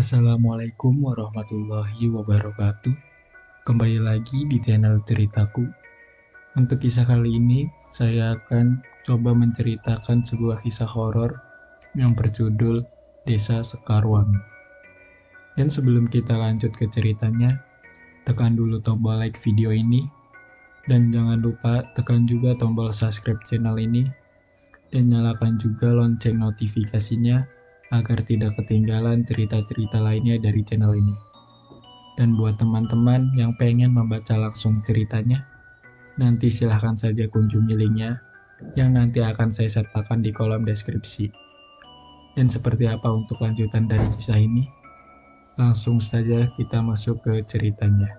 Assalamualaikum warahmatullahi wabarakatuh. Kembali lagi di channel ceritaku. Untuk kisah kali ini, saya akan coba menceritakan sebuah kisah horor yang berjudul Desa Sekarwangi. Dan sebelum kita lanjut ke ceritanya, tekan dulu tombol like video ini, dan jangan lupa tekan juga tombol subscribe channel ini, dan nyalakan juga lonceng notifikasinya agar tidak ketinggalan cerita-cerita lainnya dari channel ini. Dan buat teman-teman yang pengen membaca langsung ceritanya, nanti silahkan saja kunjungi linknya yang nanti akan saya sertakan di kolom deskripsi. Dan seperti apa untuk lanjutan dari kisah ini? Langsung saja kita masuk ke ceritanya.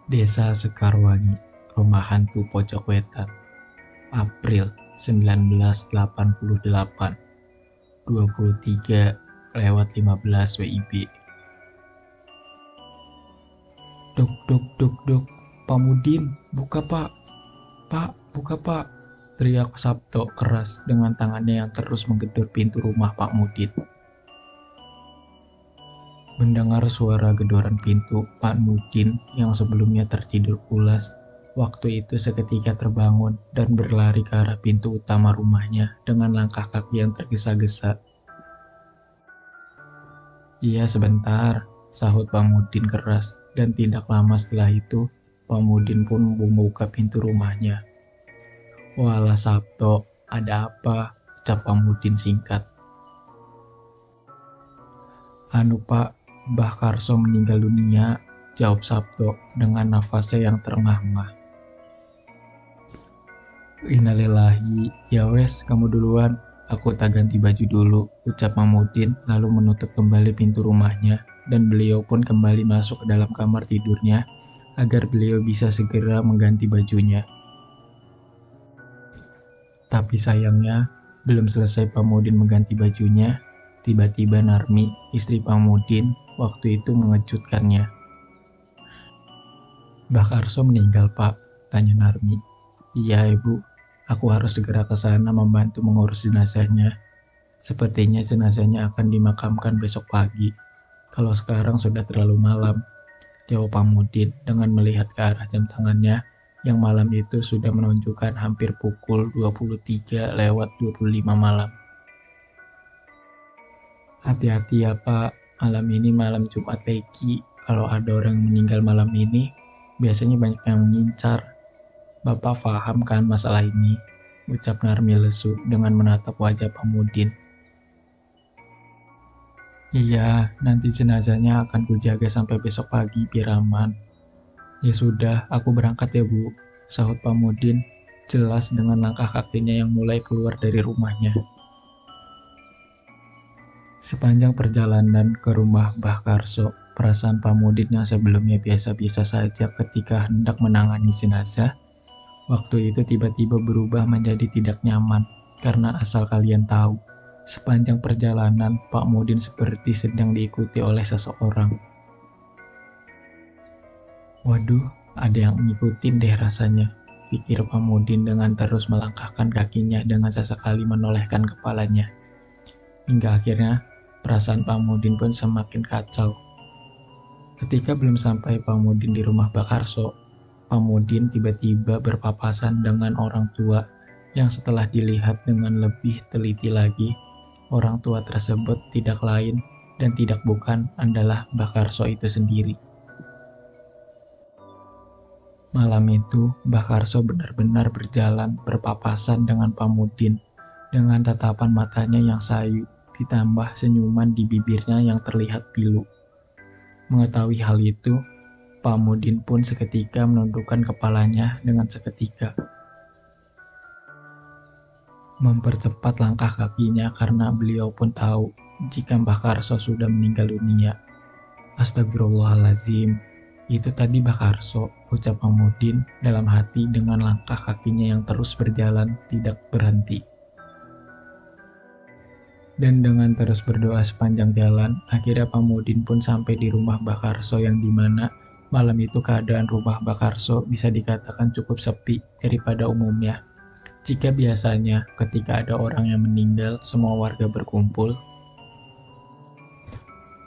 Desa Sekarwangi, Rumah Hantu Pojok Wetan, April 1988, 23:15 WIB. Duk duk duk duk, Pak Mudin, buka Pak. Pak, buka Pak, teriak Sabto keras dengan tangannya yang terus menggedor pintu rumah Pak Mudin. Mendengar suara gedoran pintu, Pak Mudin yang sebelumnya tertidur pulas, waktu itu seketika terbangun dan berlari ke arah pintu utama rumahnya dengan langkah kaki yang tergesa-gesa. "Iya sebentar," sahut Pak Mudin keras, dan tidak lama setelah itu, Pak Mudin pun membuka pintu rumahnya. "Walah Sabto, ada apa?" ucap Pak Mudin singkat. "Anu Pak, Mbah Karso meninggal dunia," jawab Sabto dengan nafasnya yang terengah-engah. "Innalillahi, ya wes kamu duluan, aku tak ganti baju dulu," ucap Mamudin lalu menutup kembali pintu rumahnya dan beliau pun kembali masuk ke dalam kamar tidurnya agar beliau bisa segera mengganti bajunya. Tapi sayangnya belum selesai Pamudin mengganti bajunya, tiba-tiba Narmi, istri Pamudin, waktu itu mengejutkannya. "Mbah Karso meninggal Pak?" tanya Narmi. "Iya Ibu, aku harus segera ke sana membantu mengurus jenazahnya. Sepertinya jenazahnya akan dimakamkan besok pagi. Kalau sekarang sudah terlalu malam," jawab Pamudin dengan melihat ke arah jam tangannya yang malam itu sudah menunjukkan hampir pukul 23:25 malam. "Hati-hati ya Pak, malam ini malam Jumat Legi. Kalau ada orang yang meninggal malam ini, biasanya banyak yang mengincar. Bapak paham kan masalah ini?" ucap Narmi lesu dengan menatap wajah Pamudin. "Iya, nanti jenazahnya akan kujaga sampai besok pagi biar aman." "Ya sudah, aku berangkat ya Bu," sahut Pamudin jelas dengan langkah kakinya yang mulai keluar dari rumahnya. Sepanjang perjalanan ke rumah Mbah Karso, perasaan Pamudin yang sebelumnya biasa-biasa saja ketika hendak menangani jenazah, waktu itu tiba-tiba berubah menjadi tidak nyaman, karena asal kalian tahu, sepanjang perjalanan Pak Mudin seperti sedang diikuti oleh seseorang. "Waduh, ada yang ngikutin deh rasanya," pikir Pak Mudin dengan terus melangkahkan kakinya dengan sesekali menolehkan kepalanya. Hingga akhirnya, perasaan Pak Mudin pun semakin kacau. Ketika belum sampai Pak Mudin di rumah Mbah Karso, Pak Mudin tiba-tiba berpapasan dengan orang tua yang setelah dilihat dengan lebih teliti lagi, orang tua tersebut tidak lain dan tidak bukan adalah Mbah Karso itu sendiri. Malam itu, Mbah Karso benar-benar berjalan berpapasan dengan Pak Mudin dengan tatapan matanya yang sayu, ditambah senyuman di bibirnya yang terlihat pilu. Mengetahui hal itu, Pak Mudin pun seketika menundukkan kepalanya dengan seketika. Mempercepat langkah kakinya karena beliau pun tahu jika Mbah Karso sudah meninggal dunia. "Astagfirullahaladzim, itu tadi Mbah Karso," ucap Pak Mudin dalam hati dengan langkah kakinya yang terus berjalan tidak berhenti. Dan dengan terus berdoa sepanjang jalan, akhirnya Pak Mudin pun sampai di rumah Mbah Karso yang dimana malam itu keadaan rumah Mbah Karso bisa dikatakan cukup sepi daripada umumnya. Jika biasanya ketika ada orang yang meninggal, semua warga berkumpul,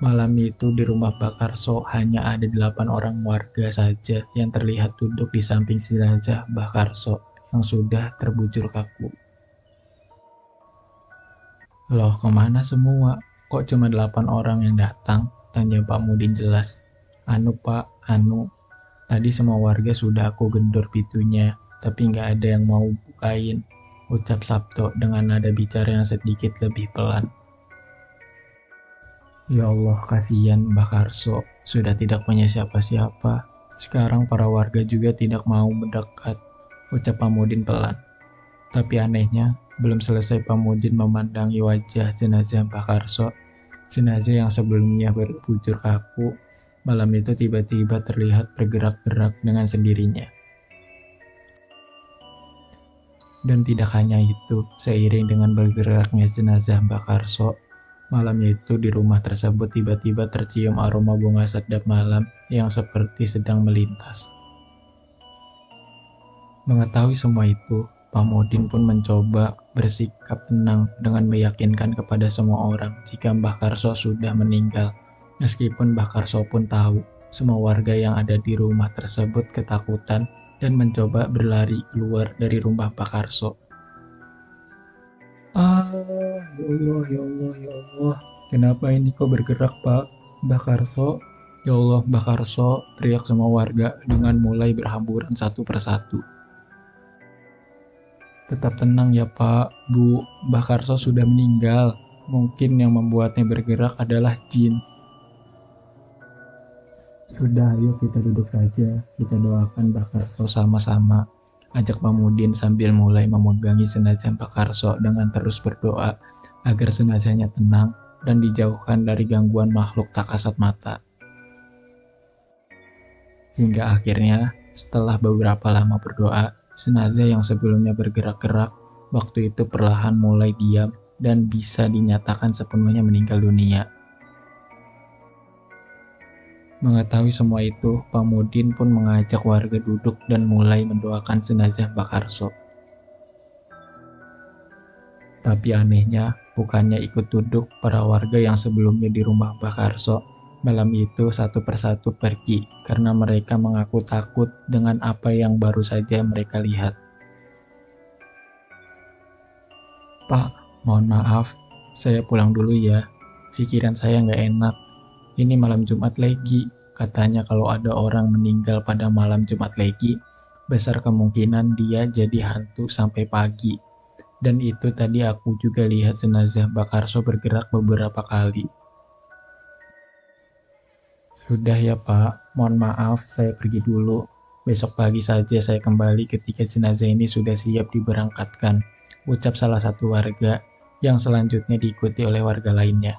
malam itu di rumah Pak Karso hanya ada 8 orang warga saja yang terlihat duduk di samping jenazah Mbah Karso yang sudah terbujur kaku. Loh, kemana semua? Kok cuma 8 orang yang datang? Tanya Pak Mudin jelas. Anu Pak, anu. Tadi semua warga sudah aku gendor pintunya, tapi nggak ada yang mau bukain. Ucap Sabto dengan nada bicara yang sedikit lebih pelan. Ya Allah, kasihan Mbah Karso. Sudah tidak punya siapa-siapa. Sekarang para warga juga tidak mau mendekat. Ucap Pak Mudin pelan. Tapi anehnya, belum selesai Pak Mudin memandangi wajah jenazah Mbah Karso, jenazah yang sebelumnya berbujur kaku, malam itu tiba-tiba terlihat bergerak-gerak dengan sendirinya. Dan tidak hanya itu, seiring dengan bergeraknya jenazah Mbah Karso, malam itu di rumah tersebut tiba-tiba tercium aroma bunga sedap malam yang seperti sedang melintas. Mengetahui semua itu, Pak Mudin pun mencoba bersikap tenang dengan meyakinkan kepada semua orang jika Mbah Karso sudah meninggal. Meskipun Mbah Karso pun tahu, semua warga yang ada di rumah tersebut ketakutan dan mencoba berlari keluar dari rumah Mbah Karso. Ya Allah, ya Allah, ya Allah. Kenapa ini kok bergerak, Pak? Mbah Karso. Ya Allah, Mbah Karso, teriak semua warga dengan mulai berhamburan satu persatu. Tetap tenang ya Pak, Bu, Mbah Karso sudah meninggal. Mungkin yang membuatnya bergerak adalah jin. Sudah, ayo kita duduk saja. Kita doakan Mbah Karso sama-sama. Ajak Pak Mudin sambil mulai memegangi jenazah Mbah Karso dengan terus berdoa agar jenazahnya tenang dan dijauhkan dari gangguan makhluk tak kasat mata. Hingga akhirnya, setelah beberapa lama berdoa, jenazah yang sebelumnya bergerak-gerak, waktu itu perlahan mulai diam dan bisa dinyatakan sepenuhnya meninggal dunia. Mengetahui semua itu, Pak Mudin pun mengajak warga duduk dan mulai mendoakan jenazah Mbah Karso. Tapi anehnya, bukannya ikut duduk, para warga yang sebelumnya di rumah Mbah Karso, malam itu satu persatu pergi karena mereka mengaku takut dengan apa yang baru saja mereka lihat. Pak, mohon maaf, saya pulang dulu ya. Pikiran saya nggak enak. Ini malam Jumat Legi, katanya kalau ada orang meninggal pada malam Jumat Legi, besar kemungkinan dia jadi hantu sampai pagi. Dan itu tadi aku juga lihat jenazah Mbah Karso bergerak beberapa kali. Sudah ya Pak, mohon maaf saya pergi dulu. Besok pagi saja saya kembali ketika jenazah ini sudah siap diberangkatkan, ucap salah satu warga yang selanjutnya diikuti oleh warga lainnya.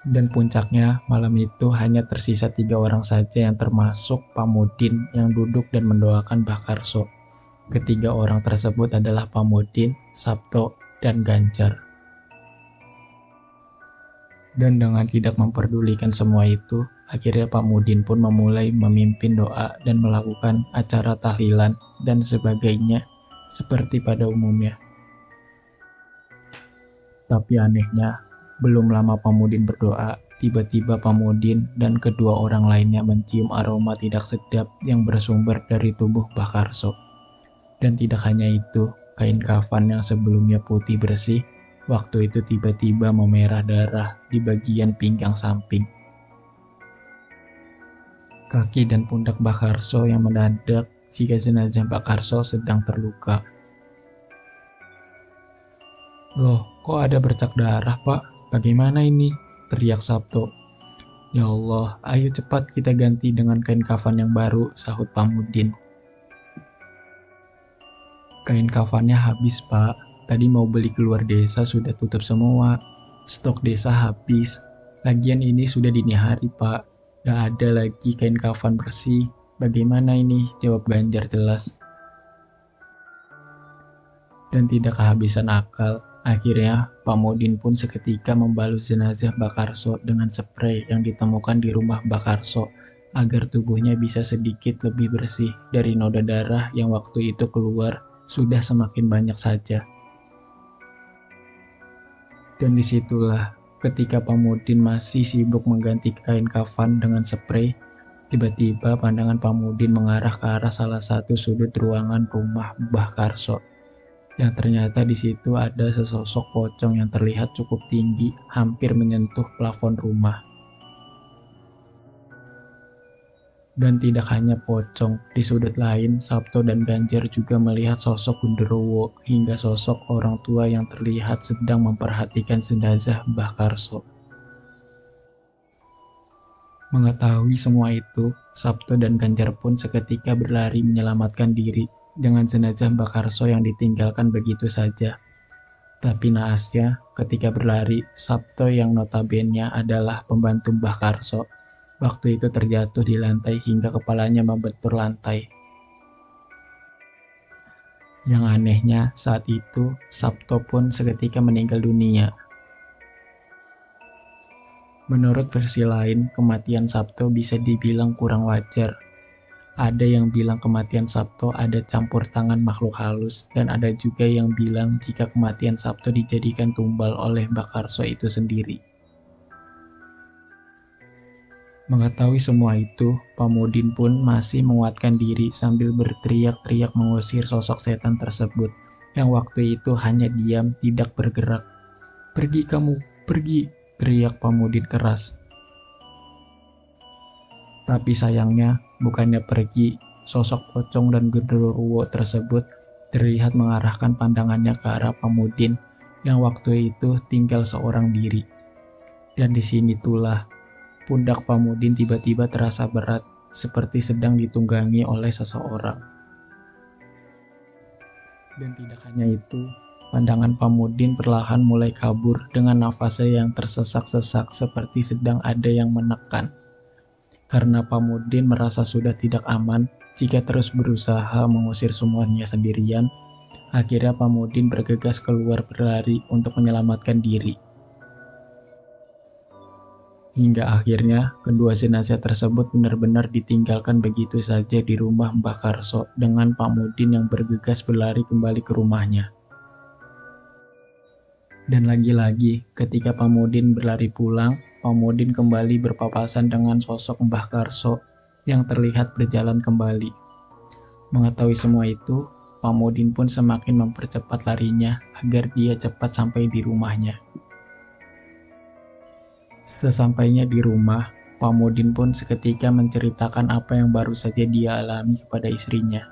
Dan puncaknya, malam itu hanya tersisa 3 orang saja yang termasuk Pak Mudin yang duduk dan mendoakan Mbah Karso. Ketiga orang tersebut adalah Pak Mudin, Sabto, dan Ganjar. Dan dengan tidak memperdulikan semua itu, akhirnya Pak Mudin pun memulai memimpin doa dan melakukan acara tahlilan dan sebagainya seperti pada umumnya. Tapi anehnya, belum lama Pak Mudin berdoa, tiba-tiba Pak Mudin dan kedua orang lainnya mencium aroma tidak sedap yang bersumber dari tubuh Mbah Karso. Dan tidak hanya itu, kain kafan yang sebelumnya putih bersih, waktu itu tiba-tiba memerah darah di bagian pinggang samping. Kaki dan pundak Mbah Karso yang mendadak jika jenazah Mbah Karso sedang terluka. Loh, kok ada bercak darah, Pak? Bagaimana ini? Teriak Sabto. Ya Allah, ayo cepat kita ganti dengan kain kafan yang baru, sahut Pak Mudin. Kain kafannya habis, Pak. Tadi mau beli keluar desa sudah tutup semua. Stok desa habis. Lagian ini sudah dini hari, Pak. Gak ada lagi kain kafan bersih. Bagaimana ini? Jawab Ganjar jelas. Dan tidak kehabisan akal, akhirnya Pak Mudin pun seketika membalut jenazah Mbah Karso dengan spray yang ditemukan di rumah Mbah Karso agar tubuhnya bisa sedikit lebih bersih dari noda darah yang waktu itu keluar sudah semakin banyak saja. Dan disitulah ketika Pamudin masih sibuk mengganti kain kafan dengan spray, tiba-tiba pandangan Pamudin mengarah ke arah salah satu sudut ruangan rumah Mbah Karso. Yang ternyata di situ ada sesosok pocong yang terlihat cukup tinggi, hampir menyentuh plafon rumah. Dan tidak hanya pocong, di sudut lain, Sabto dan Ganjar juga melihat sosok Gundurwo hingga sosok orang tua yang terlihat sedang memperhatikan jenazah Mbah Karso. Mengetahui semua itu, Sabto dan Ganjar pun seketika berlari menyelamatkan diri dengan jenazah Mbah Karso yang ditinggalkan begitu saja. Tapi naasnya, ketika berlari, Sabto yang notabene adalah pembantu Mbah Karso, waktu itu terjatuh di lantai hingga kepalanya membentur lantai. Yang anehnya, saat itu, Sabto pun seketika meninggal dunia. Menurut versi lain, kematian Sabto bisa dibilang kurang wajar. Ada yang bilang kematian Sabto ada campur tangan makhluk halus, dan ada juga yang bilang jika kematian Sabto dijadikan tumbal oleh Mbah Karso itu sendiri. Mengetahui semua itu, Pamudin pun masih menguatkan diri sambil berteriak-teriak mengusir sosok setan tersebut, yang waktu itu hanya diam tidak bergerak. "Pergi kamu, pergi!" teriak Pamudin keras. Tapi sayangnya, bukannya pergi, sosok pocong dan genderuwo tersebut terlihat mengarahkan pandangannya ke arah Pamudin yang waktu itu tinggal seorang diri. Dan di sini itulah pundak Pamudin tiba-tiba terasa berat, seperti sedang ditunggangi oleh seseorang. Dan tidak hanya itu, pandangan Pamudin perlahan mulai kabur dengan nafasnya yang tersesak-sesak seperti sedang ada yang menekan. Karena Pamudin merasa sudah tidak aman jika terus berusaha mengusir semuanya sendirian, akhirnya Pamudin bergegas keluar berlari untuk menyelamatkan diri. Hingga akhirnya, kedua jenazah tersebut benar-benar ditinggalkan begitu saja di rumah Mbah Karso dengan Pamudin yang bergegas berlari kembali ke rumahnya. Dan lagi-lagi, ketika Pamudin berlari pulang, Pamudin kembali berpapasan dengan sosok Mbah Karso yang terlihat berjalan kembali. Mengetahui semua itu, Pamudin pun semakin mempercepat larinya agar dia cepat sampai di rumahnya. Sesampainya di rumah, Pamudin pun seketika menceritakan apa yang baru saja dia alami kepada istrinya.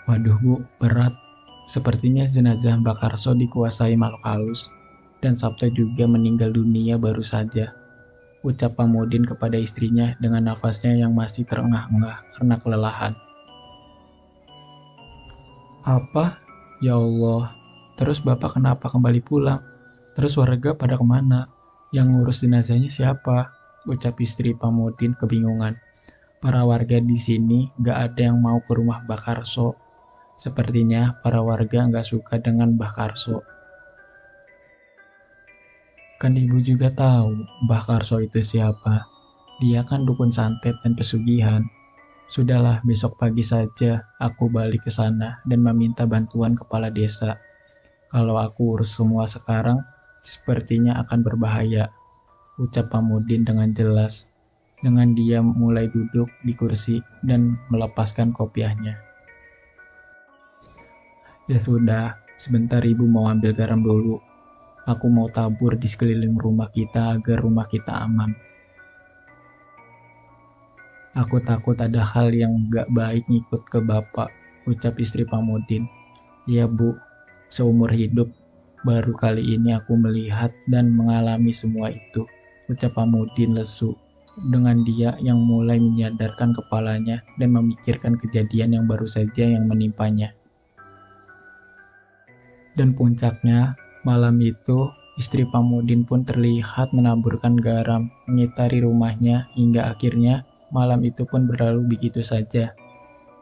"Waduh Bu, berat. Sepertinya jenazah Mbah Karso dikuasai makhluk halus, dan Sabto juga meninggal dunia baru saja," ucap Pamudin kepada istrinya dengan nafasnya yang masih terengah-engah karena kelelahan. "Apa? Ya Allah, terus Bapak kenapa kembali pulang? Terus warga pada kemana? Yang ngurus jenazahnya siapa?" ucap istri Pamudin kebingungan. "Para warga di sini gak ada yang mau ke rumah Mbah Karso. Sepertinya para warga gak suka dengan Mbah Karso. Kan ibu juga tahu Mbah Karso itu siapa. Dia kan dukun santet dan pesugihan. Sudahlah, besok pagi saja aku balik ke sana dan meminta bantuan kepala desa. Kalau aku urus semua sekarang, sepertinya akan berbahaya," ucap Pamudin dengan jelas. Dengan dia mulai duduk di kursi dan melepaskan kopiahnya. "Ya sudah, sebentar ibu mau ambil garam dulu. Aku mau tabur di sekeliling rumah kita agar rumah kita aman. Aku takut ada hal yang gak baik ngikut ke bapak," ucap istri Pamudin. "Ya Bu, seumur hidup baru kali ini aku melihat dan mengalami semua itu," ucap Pamudin lesu. Dengan dia yang mulai menyadarkan kepalanya dan memikirkan kejadian yang baru saja yang menimpanya. Dan puncaknya, malam itu, istri Pamudin pun terlihat menaburkan garam mengitari rumahnya hingga akhirnya malam itu pun berlalu begitu saja.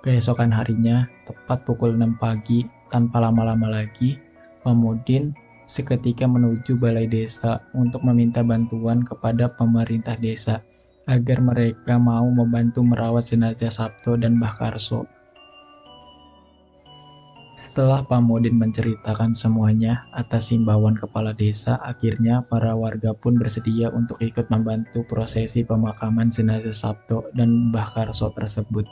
Keesokan harinya, tepat pukul 6 pagi, tanpa lama-lama lagi, Pamudin seketika menuju balai desa untuk meminta bantuan kepada pemerintah desa agar mereka mau membantu merawat jenazah Sabto dan Mbah Karso. Setelah Pak Mudin menceritakan semuanya atas himbauan kepala desa, akhirnya para warga pun bersedia untuk ikut membantu prosesi pemakaman jenazah Sabto dan Mbah Karso tersebut.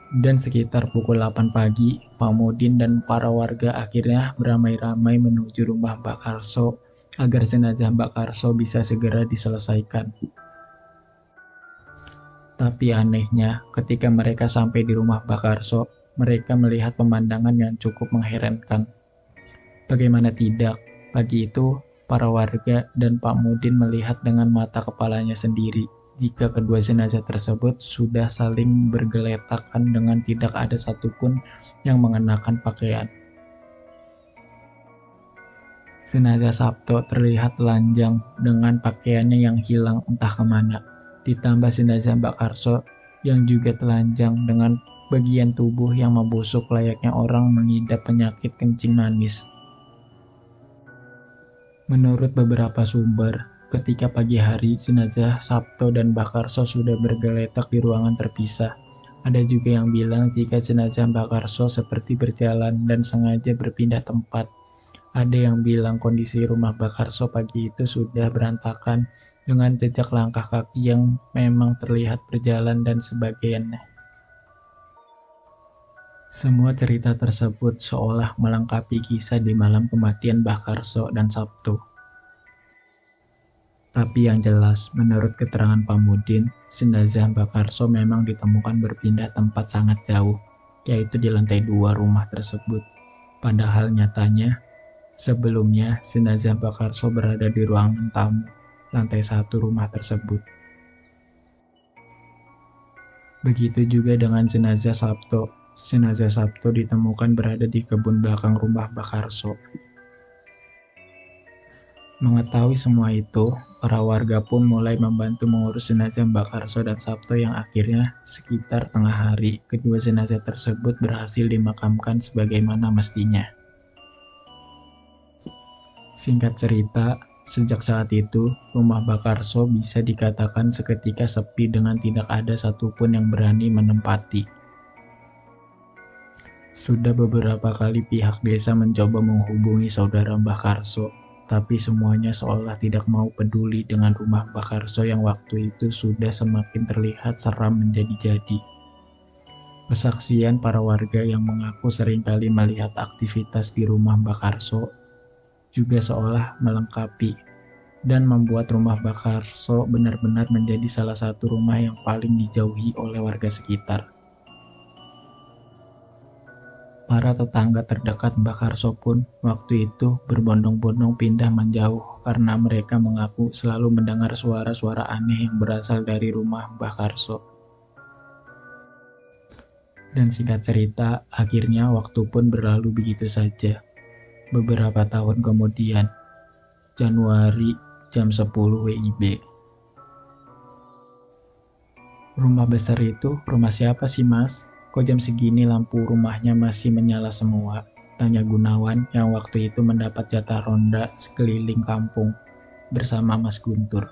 Dan sekitar pukul 8 pagi, Pak Mudin dan para warga akhirnya beramai-ramai menuju rumah Mbak Karso agar jenazah Mbak Karso bisa segera diselesaikan. Tapi anehnya, ketika mereka sampai di rumah Mbak Karso, mereka melihat pemandangan yang cukup mengherankan. Bagaimana tidak, pagi itu para warga dan Pak Mudin melihat dengan mata kepalanya sendiri jika kedua jenazah tersebut sudah saling bergeletakan dengan tidak ada satupun yang mengenakan pakaian. Jenazah Sabto terlihat telanjang dengan pakaiannya yang hilang entah kemana. Ditambah jenazah Mbak Karso yang juga telanjang dengan bagian tubuh yang membusuk layaknya orang mengidap penyakit kencing manis. Menurut beberapa sumber, ketika pagi hari jenazah Sabto dan Mbak Karso sudah bergeletak di ruangan terpisah. Ada juga yang bilang jika jenazah Mbak Karso seperti berjalan dan sengaja berpindah tempat. Ada yang bilang kondisi rumah Mbak Karso pagi itu sudah berantakan dengan jejak langkah kaki yang memang terlihat berjalan dan sebagainya. Semua cerita tersebut seolah melengkapi kisah di malam kematian Mbah Karso dan Sabto. Tapi yang jelas, menurut keterangan Pak Mudin, jenazah Mbah Karso memang ditemukan berpindah tempat sangat jauh, yaitu di lantai 2 rumah tersebut. Padahal nyatanya, sebelumnya jenazah Mbah Karso berada di ruangan tamu, lantai 1 rumah tersebut. Begitu juga dengan jenazah Sabto. Jenazah Sabto ditemukan berada di kebun belakang rumah Mbah Karso. Mengetahui semua itu, para warga pun mulai membantu mengurus jenazah Mbak Karso dan Sabto yang akhirnya sekitar tengah hari, kedua jenazah tersebut berhasil dimakamkan sebagaimana mestinya. Singkat cerita, sejak saat itu, rumah Mbak Karso bisa dikatakan seketika sepi dengan tidak ada satupun yang berani menempati. Sudah beberapa kali pihak desa mencoba menghubungi saudara Mbah Karso, tapi semuanya seolah tidak mau peduli dengan rumah Mbah Karso yang waktu itu sudah semakin terlihat seram menjadi-jadi. Kesaksian para warga yang mengaku seringkali melihat aktivitas di rumah Mbah Karso juga seolah melengkapi dan membuat rumah Mbah Karso benar-benar menjadi salah satu rumah yang paling dijauhi oleh warga sekitar. Para tetangga terdekat Mbah Karso pun waktu itu berbondong-bondong pindah menjauh karena mereka mengaku selalu mendengar suara-suara aneh yang berasal dari rumah Mbah Karso. Dan singkat cerita, akhirnya waktu pun berlalu begitu saja. Beberapa tahun kemudian, Januari jam 10 WIB. Rumah besar itu, rumah siapa sih mas? Kok jam segini lampu rumahnya masih menyala semua? Tanya Gunawan yang waktu itu mendapat jatah ronda sekeliling kampung bersama Mas Guntur.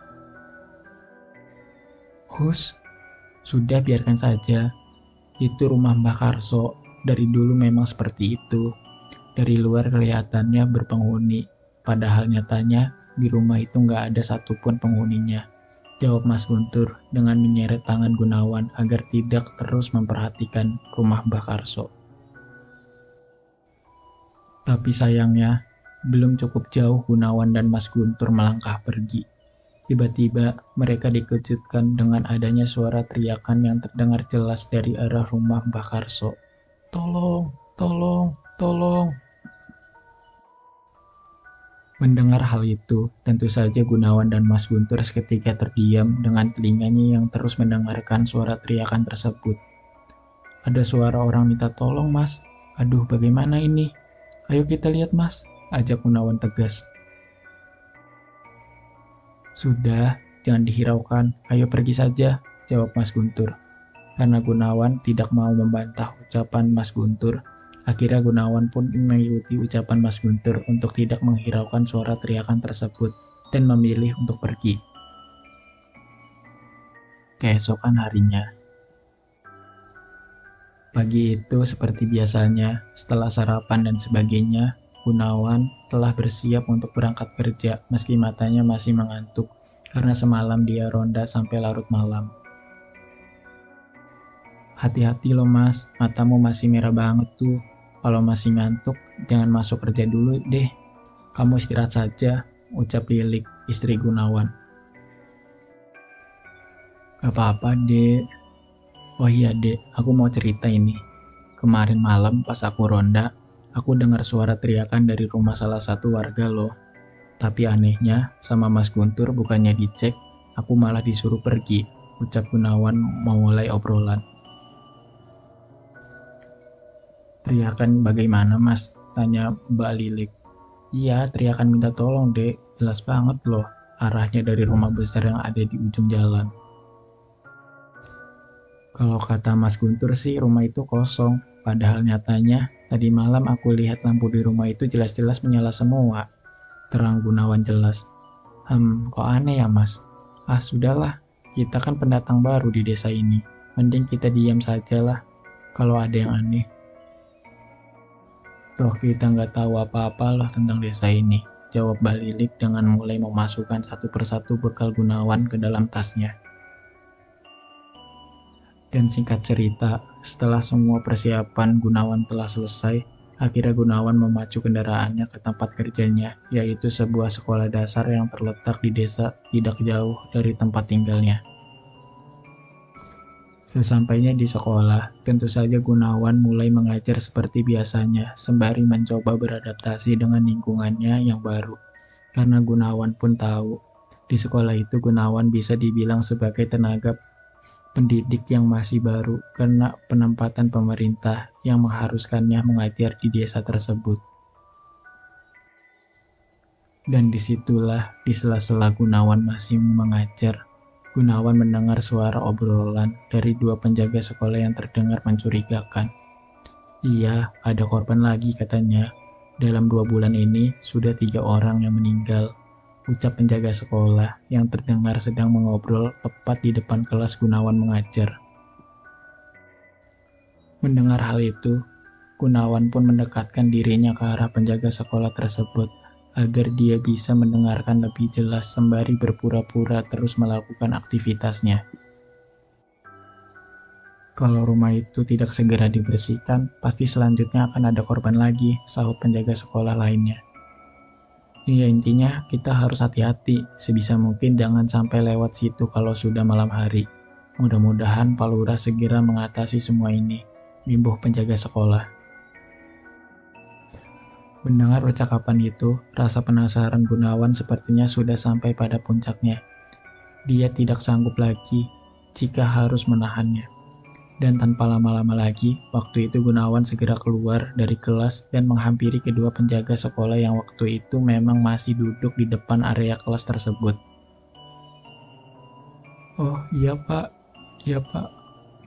Hus, sudah biarkan saja. Itu rumah Mbah Karso. Dari dulu memang seperti itu. Dari luar kelihatannya berpenghuni. Padahal nyatanya di rumah itu nggak ada satupun penghuninya. Jawab Mas Guntur dengan menyeret tangan Gunawan agar tidak terus memperhatikan rumah Mbah Karso. Tapi sayangnya, belum cukup jauh Gunawan dan Mas Guntur melangkah pergi. Tiba-tiba mereka dikejutkan dengan adanya suara teriakan yang terdengar jelas dari arah rumah Mbah Karso. Tolong, tolong, tolong. Mendengar hal itu, tentu saja Gunawan dan Mas Guntur seketika terdiam dengan telinganya yang terus mendengarkan suara teriakan tersebut. Ada suara orang minta tolong mas. Aduh bagaimana ini? Ayo kita lihat mas, ajak Gunawan tegas. Sudah, jangan dihiraukan, ayo pergi saja, jawab Mas Guntur. Karena Gunawan tidak mau membantah ucapan Mas Guntur, akhirnya Gunawan pun mengikuti ucapan Mas Guntur untuk tidak menghiraukan suara teriakan tersebut dan memilih untuk pergi. keesokan harinya. Pagi itu seperti biasanya, setelah sarapan dan sebagainya, Gunawan telah bersiap untuk berangkat kerja meski matanya masih mengantuk karena semalam dia ronda sampai larut malam. Hati-hati lo mas, matamu masih merah banget tuh. Kalau masih ngantuk, jangan masuk kerja dulu deh. Kamu istirahat saja, ucap Lilik, istri Gunawan. Gak apa-apa dek. Oh iya dek, aku mau cerita ini. Kemarin malam pas aku ronda, aku dengar suara teriakan dari rumah salah satu warga loh. Tapi anehnya, sama Mas Guntur bukannya dicek, aku malah disuruh pergi, ucap Gunawan memulai obrolan. Teriakan bagaimana mas? Tanya Mbak Lilik. Iya, teriakan minta tolong dek, jelas banget loh. Arahnya dari rumah besar yang ada di ujung jalan. Kalau kata Mas Guntur sih rumah itu kosong, padahal nyatanya tadi malam aku lihat lampu di rumah itu jelas-jelas menyala semua. Terang Gunawan jelas. Kok aneh ya mas? Ah sudahlah, kita kan pendatang baru di desa ini. Mending kita diam sajalah kalau ada yang aneh. Toh kita nggak tahu apa-apa lah tentang desa ini, jawab Balilik dengan mulai memasukkan satu persatu bekal Gunawan ke dalam tasnya. Dan singkat cerita, setelah semua persiapan Gunawan telah selesai, akhirnya Gunawan memacu kendaraannya ke tempat kerjanya, yaitu sebuah sekolah dasar yang terletak di desa tidak jauh dari tempat tinggalnya. Sesampainya di sekolah, tentu saja Gunawan mulai mengajar seperti biasanya, sembari mencoba beradaptasi dengan lingkungannya yang baru. Karena Gunawan pun tahu, di sekolah itu Gunawan bisa dibilang sebagai tenaga pendidik yang masih baru karena penempatan pemerintah yang mengharuskannya mengajar di desa tersebut. Dan disitulah di sela-sela Gunawan masih mengajar, Gunawan mendengar suara obrolan dari dua penjaga sekolah yang terdengar mencurigakan. Iya, ada korban lagi katanya. Dalam 2 bulan ini sudah 3 orang yang meninggal, ucap penjaga sekolah yang terdengar sedang mengobrol tepat di depan kelas Gunawan mengajar. Mendengar hal itu, Gunawan pun mendekatkan dirinya ke arah penjaga sekolah tersebut agar dia bisa mendengarkan lebih jelas sembari berpura-pura terus melakukan aktivitasnya. Kalau rumah itu tidak segera dibersihkan, pasti selanjutnya akan ada korban lagi, sahut penjaga sekolah lainnya. Ya intinya kita harus hati-hati, sebisa mungkin jangan sampai lewat situ kalau sudah malam hari. Mudah-mudahan Pak Lurah segera mengatasi semua ini, mimbuh penjaga sekolah. Mendengar percakapan itu, rasa penasaran Gunawan sepertinya sudah sampai pada puncaknya. Dia tidak sanggup lagi jika harus menahannya. Dan tanpa lama-lama lagi, waktu itu Gunawan segera keluar dari kelas dan menghampiri kedua penjaga sekolah yang waktu itu memang masih duduk di depan area kelas tersebut. Oh iya pak,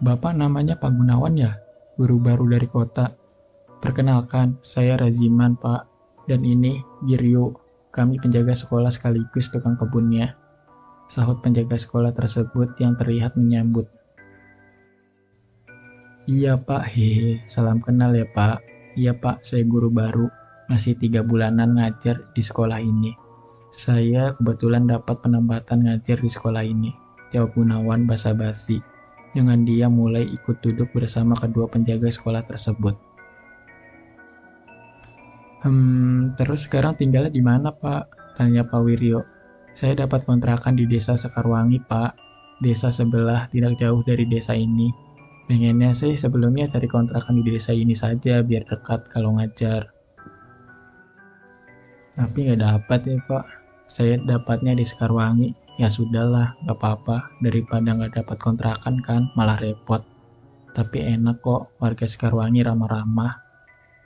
Bapak namanya Pak Gunawan ya? Guru baru dari kota. Perkenalkan, saya Raziman pak, dan ini Biryo, kami penjaga sekolah sekaligus tukang kebunnya, sahut penjaga sekolah tersebut yang terlihat menyambut. Iya pak, hehe, salam kenal ya pak. Iya pak, saya guru baru, masih 3 bulanan ngajar di sekolah ini. Saya kebetulan dapat penempatan ngajar di sekolah ini, jawab Gunawan basa-basi, dengan dia mulai ikut duduk bersama kedua penjaga sekolah tersebut. Terus sekarang tinggalnya di mana pak? Tanya Pak Wiryo. Saya dapat kontrakan di desa Sekarwangi pak, desa sebelah tidak jauh dari desa ini. Pengennya sih sebelumnya cari kontrakan di desa ini saja biar dekat kalau ngajar. Tapi nggak dapat ya pak. Saya dapatnya di Sekarwangi. Ya sudahlah, nggak apa-apa. Daripada nggak dapat kontrakan kan, malah repot. Tapi enak kok, warga Sekarwangi ramah-ramah.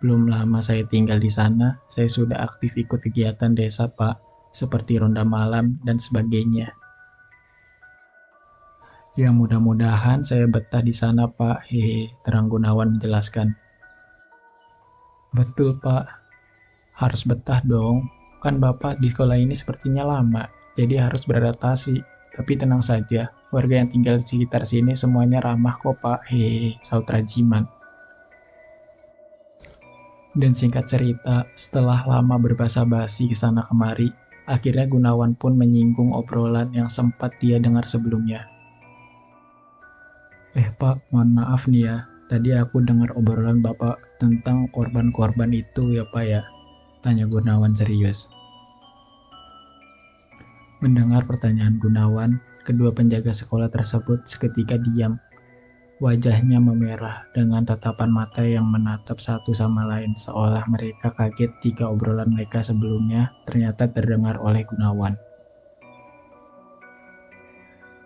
Belum lama saya tinggal di sana, saya sudah aktif ikut kegiatan desa pak, seperti ronda malam dan sebagainya. Ya mudah-mudahan saya betah di sana pak, hehe, terang Gunawan menjelaskan. Betul pak, harus betah dong, kan bapak di sekolah ini sepertinya lama, jadi harus beradaptasi, Tapi tenang saja, warga yang tinggal di sekitar sini semuanya ramah kok Pak, hehehe, sahut Rajiman. Dan singkat cerita, setelah lama berbasa-basi ke sana kemari, akhirnya Gunawan pun menyinggung obrolan yang sempat dia dengar sebelumnya. Pak, mohon maaf nih ya, tadi aku dengar obrolan Bapak tentang korban-korban itu ya Pak ya, tanya Gunawan serius. Mendengar pertanyaan Gunawan, kedua penjaga sekolah tersebut seketika diam. Wajahnya memerah dengan tatapan mata yang menatap satu sama lain seolah mereka kaget jika obrolan mereka sebelumnya ternyata terdengar oleh Gunawan.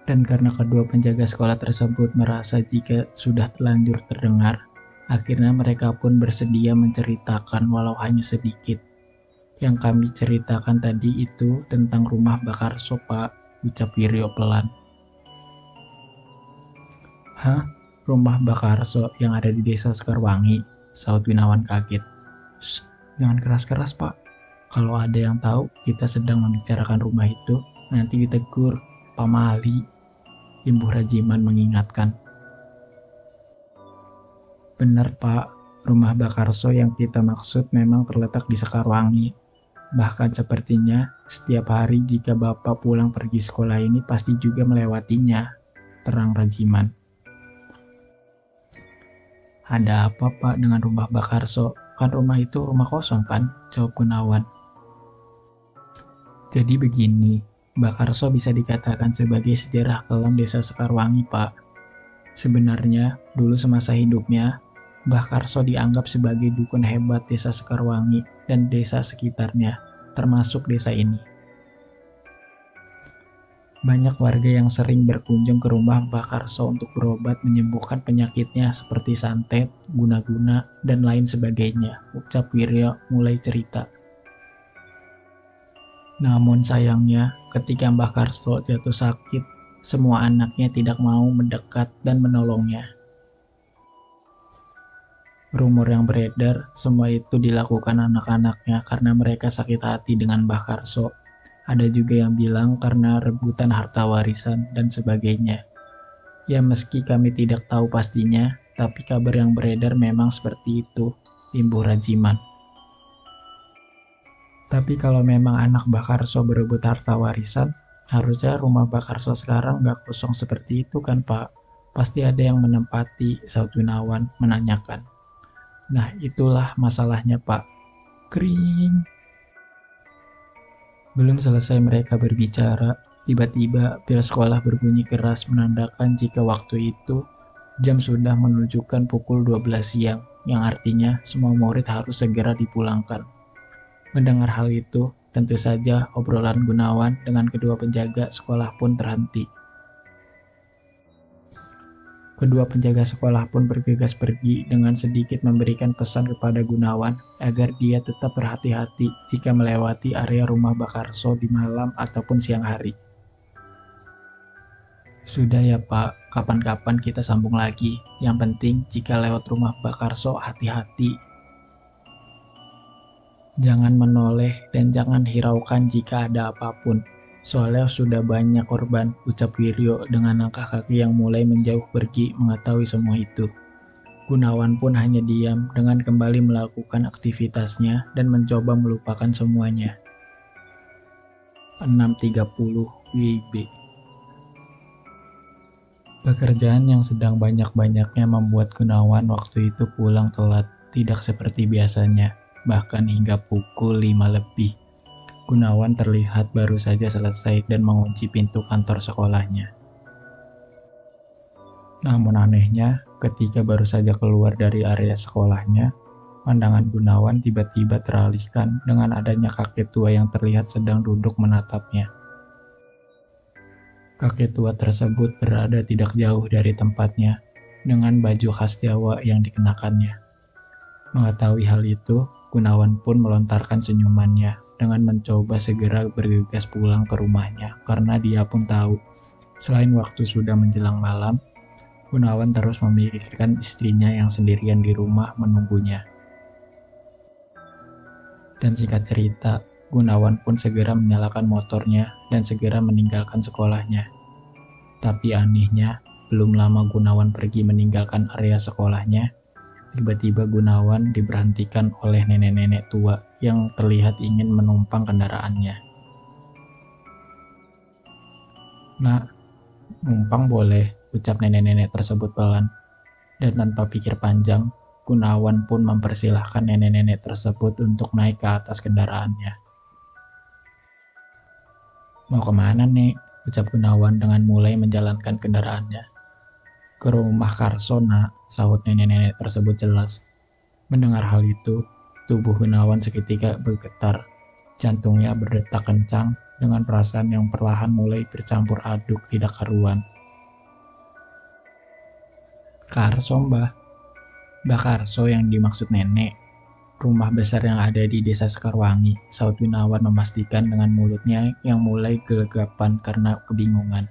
Dan karena kedua penjaga sekolah tersebut merasa jika sudah telanjur terdengar, akhirnya mereka pun bersedia menceritakan walau hanya sedikit. Yang kami ceritakan tadi itu tentang rumah bakar Pak, ucap Wiryo pelan. Hah? Rumah Bakarso yang ada di desa Sekarwangi, sahut Gunawan kaget. Shh, jangan keras-keras Pak. Kalau ada yang tahu kita sedang membicarakan rumah itu, nanti ditegur Pak Mali, Imbuh Rajiman mengingatkan. Benar Pak, rumah Bakarso yang kita maksud memang terletak di Sekarwangi. Bahkan sepertinya setiap hari jika Bapak pulang pergi sekolah ini pasti juga melewatinya, terang Rajiman. Ada apa Pak dengan rumah Bakarso? Kan rumah itu rumah kosong kan? Jawab Gunawan. Jadi begini, Bakarso bisa dikatakan sebagai sejarah kelam desa Sekarwangi Pak. Sebenarnya, dulu semasa hidupnya, Mbah Karso dianggap sebagai dukun hebat desa Sekarwangi dan desa sekitarnya, termasuk desa ini. Banyak warga yang sering berkunjung ke rumah Mbah Karso untuk berobat menyembuhkan penyakitnya seperti santet, guna-guna, dan lain sebagainya, ucap Wiryo mulai cerita. Namun sayangnya, ketika Mbah Karso jatuh sakit, semua anaknya tidak mau mendekat dan menolongnya. Rumor yang beredar, semua itu dilakukan anak-anaknya karena mereka sakit hati dengan Mbah Karso. Ada juga yang bilang karena rebutan harta warisan dan sebagainya. Ya meski kami tidak tahu pastinya, tapi kabar yang beredar memang seperti itu, imbuh Rajiman. Tapi kalau memang anak Mbah Karso berebut harta warisan, harusnya rumah Mbah Karso sekarang nggak kosong seperti itu kan Pak? Pasti ada yang menempati, sahut Gunawan menanyakan. Nah itulah masalahnya Pak. Kring. Belum selesai mereka berbicara, tiba-tiba bel sekolah berbunyi keras menandakan jika waktu itu jam sudah menunjukkan pukul 12 siang, yang artinya semua murid harus segera dipulangkan. Mendengar hal itu, tentu saja obrolan Gunawan dengan kedua penjaga sekolah pun terhenti. Kedua penjaga sekolah pun bergegas pergi dengan sedikit memberikan pesan kepada Gunawan agar dia tetap berhati-hati jika melewati area rumah Bakarso di malam ataupun siang hari. Sudah ya Pak, kapan-kapan kita sambung lagi. Yang penting jika lewat rumah Bakarso hati-hati. Jangan menoleh dan jangan hiraukan jika ada apapun. Soalnya sudah banyak korban, ucap Wiryo dengan langkah kaki yang mulai menjauh pergi mengetahui semua itu. Gunawan pun hanya diam dengan kembali melakukan aktivitasnya dan mencoba melupakan semuanya. 6.30 WIB. Pekerjaan yang sedang banyak-banyaknya membuat Gunawan waktu itu pulang telat, tidak seperti biasanya, bahkan hingga pukul 5 lebih. Gunawan terlihat baru saja selesai dan mengunci pintu kantor sekolahnya. Namun anehnya, ketika baru saja keluar dari area sekolahnya, pandangan Gunawan tiba-tiba teralihkan dengan adanya kakek tua yang terlihat sedang duduk menatapnya. Kakek tua tersebut berada tidak jauh dari tempatnya, dengan baju khas Jawa yang dikenakannya. Mengetahui hal itu, Gunawan pun melontarkan senyumannya dengan mencoba segera bergegas pulang ke rumahnya karena dia pun tahu, selain waktu sudah menjelang malam, Gunawan terus memikirkan istrinya yang sendirian di rumah menunggunya. Dan singkat cerita, Gunawan pun segera menyalakan motornya dan segera meninggalkan sekolahnya. Tapi anehnya, belum lama Gunawan pergi meninggalkan area sekolahnya, tiba-tiba Gunawan diberhentikan oleh nenek-nenek tua yang terlihat ingin menumpang kendaraannya. "Nak, numpang boleh," ucap nenek-nenek tersebut pelan. Dan tanpa pikir panjang, Gunawan pun mempersilahkan nenek-nenek tersebut untuk naik ke atas kendaraannya. "Mau kemana, Nek?" ucap Gunawan dengan mulai menjalankan kendaraannya. "Ke rumah Karso, Nak," sahut nenek-nenek tersebut jelas. Mendengar hal itu, tubuh Gunawan seketika bergetar. Jantungnya berdetak kencang dengan perasaan yang perlahan mulai bercampur aduk tidak karuan. "Karso, Mbah." "Mbah Karso yang dimaksud nenek. Rumah besar yang ada di desa Sekarwangi," sahut Gunawan memastikan dengan mulutnya yang mulai gelegapan karena kebingungan.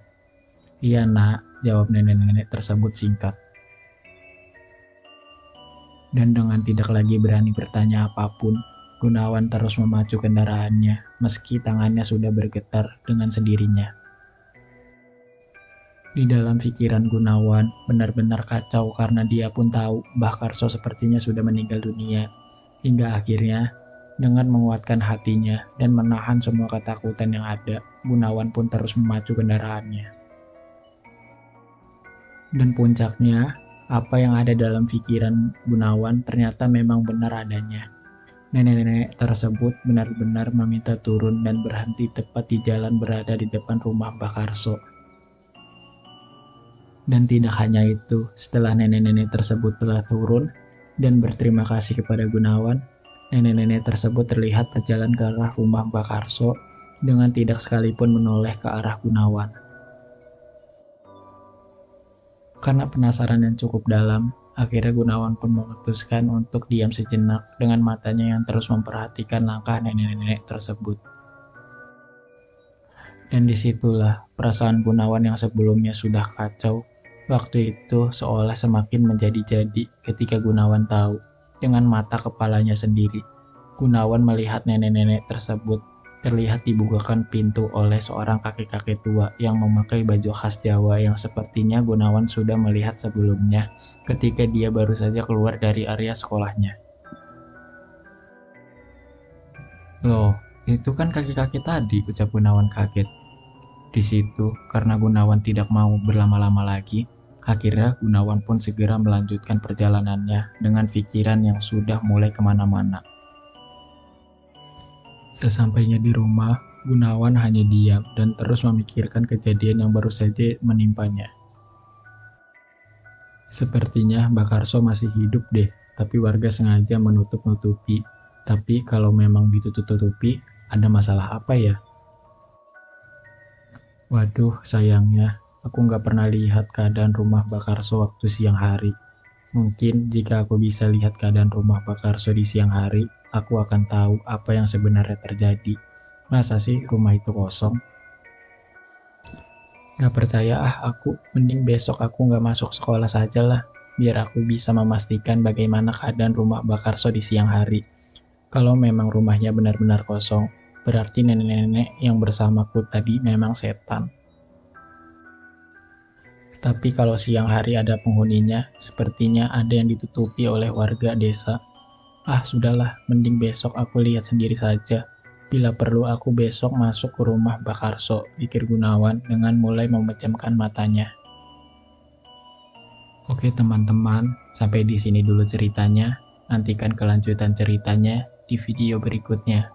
"Iya, Nak," jawab nenek-nenek tersebut singkat. Dan dengan tidak lagi berani bertanya apapun, Gunawan terus memacu kendaraannya meski tangannya sudah bergetar dengan sendirinya. Di dalam pikiran Gunawan benar-benar kacau karena dia pun tahu Mbah Karso sepertinya sudah meninggal dunia. Hingga akhirnya, dengan menguatkan hatinya dan menahan semua ketakutan yang ada, Gunawan pun terus memacu kendaraannya. Dan puncaknya, apa yang ada dalam pikiran Gunawan ternyata memang benar adanya. Nenek-nenek tersebut benar-benar meminta turun dan berhenti tepat di jalan berada di depan rumah Mbah Karso. Dan tidak hanya itu, setelah nenek-nenek tersebut telah turun dan berterima kasih kepada Gunawan, nenek-nenek tersebut terlihat berjalan ke arah rumah Mbah Karso dengan tidak sekalipun menoleh ke arah Gunawan. Karena penasaran yang cukup dalam, akhirnya Gunawan pun memutuskan untuk diam sejenak dengan matanya yang terus memperhatikan langkah nenek-nenek tersebut. Dan disitulah perasaan Gunawan yang sebelumnya sudah kacau, waktu itu seolah semakin menjadi-jadi ketika Gunawan tahu dengan mata kepalanya sendiri. Gunawan melihat nenek-nenek tersebut terlihat dibukakan pintu oleh seorang kakek-kakek tua yang memakai baju khas Jawa yang sepertinya Gunawan sudah melihat sebelumnya ketika dia baru saja keluar dari area sekolahnya. "Loh, itu kan kakek-kakek tadi," ucap Gunawan kaget. Di situ, karena Gunawan tidak mau berlama-lama lagi, akhirnya Gunawan pun segera melanjutkan perjalanannya dengan pikiran yang sudah mulai kemana-mana. Sesampainya di rumah, Gunawan hanya diam dan terus memikirkan kejadian yang baru saja menimpanya. Sepertinya Mbak Karso masih hidup deh, tapi warga sengaja menutup-nutupi. Tapi kalau memang ditutup-tutupi, ada masalah apa ya? Waduh, sayangnya, aku nggak pernah lihat keadaan rumah Mbak Karso waktu siang hari. Mungkin jika aku bisa lihat keadaan rumah Mbak Karso di siang hari, aku akan tahu apa yang sebenarnya terjadi. Masa sih rumah itu kosong? Gak percaya aku. Mending besok aku nggak masuk sekolah saja lah. Biar aku bisa memastikan bagaimana keadaan rumah Mbak Karso di siang hari. Kalau memang rumahnya benar-benar kosong, berarti nenek-nenek yang bersamaku tadi memang setan. Tapi kalau siang hari ada penghuninya, sepertinya ada yang ditutupi oleh warga desa. Sudahlah, mending besok aku lihat sendiri saja. Bila perlu aku besok masuk ke rumah Mbak Karso, pikir Gunawan dengan mulai memejamkan matanya. Oke teman-teman, sampai di sini dulu ceritanya. Nantikan kelanjutan ceritanya di video berikutnya.